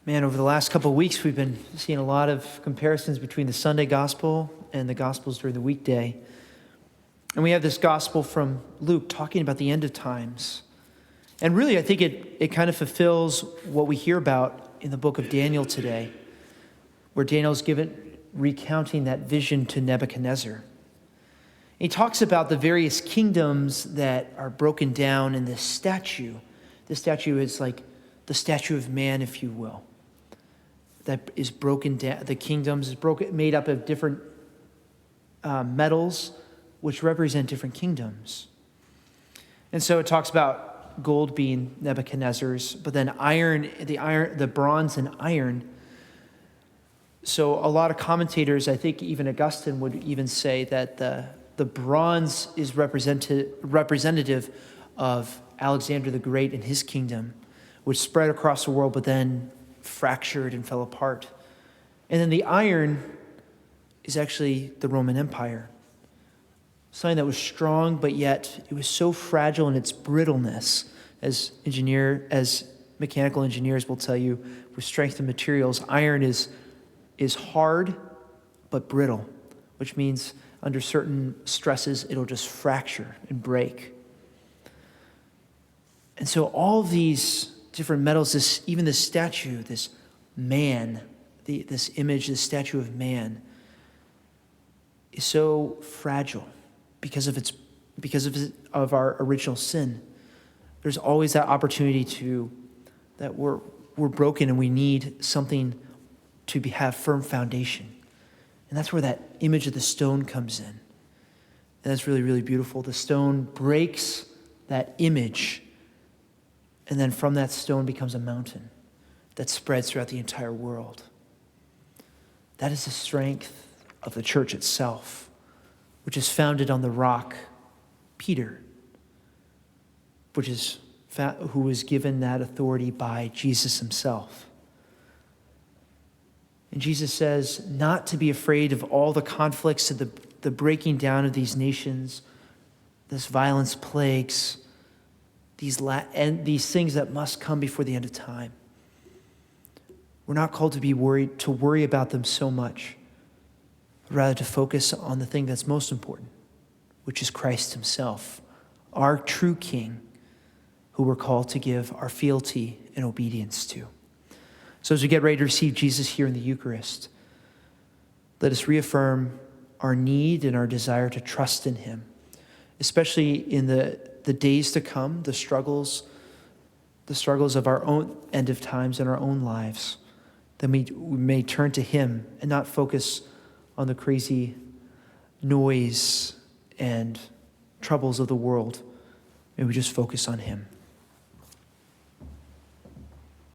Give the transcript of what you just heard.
Man, over the last couple of weeks, we've been seeing a lot of comparisons between the Sunday gospel and the gospels during the weekday. And we have this gospel from Luke talking about the end of times. And really, I think it kind of fulfills what we hear about in the book of Daniel today, where Daniel's recounting that vision to Nebuchadnezzar. He talks about the various kingdoms that are broken down in this statue. This statue is like the statue of man, if you will, that is broken down. The kingdoms is made up of different metals, which represent different kingdoms. And so it talks about gold being Nebuchadnezzar's, but then the bronze and iron. So a lot of commentators, I think even Augustine would even say that the bronze is representative of Alexandria the Great and his kingdom, which spread across the world, but then fractured and fell apart. And then the iron is actually the Roman Empire. Something that was strong, but yet it was so fragile in its brittleness, as mechanical engineers will tell you, with strength of materials. Iron is hard, but brittle, which means under certain stresses, it'll just fracture and break. And so all of these different metals, even this statue, this man, this image, this statue of man, is so fragile because of our original sin. There's always that opportunity that we're broken and we need something to have firm foundation. And that's where that image of the stone comes in. And that's really, really beautiful. The stone breaks that image, and then from that stone becomes a mountain that spreads throughout the entire world. That is the strength of the church itself, which is founded on the rock, Peter, who was given that authority by Jesus himself. And Jesus says not to be afraid of all the conflicts, of the breaking down of these nations, this violence, plagues, and these things that must come before the end of time. We're not called to worry about them so much, but rather to focus on the thing that's most important, which is Christ himself, our true King, who we're called to give our fealty and obedience to. So as we get ready to receive Jesus here in the Eucharist, let us reaffirm our need and our desire to trust in him, especially in the days to come, the struggles of our own end of times in our own lives. Then we may turn to him and not focus on the crazy noise and troubles of the world. May we just focus on him.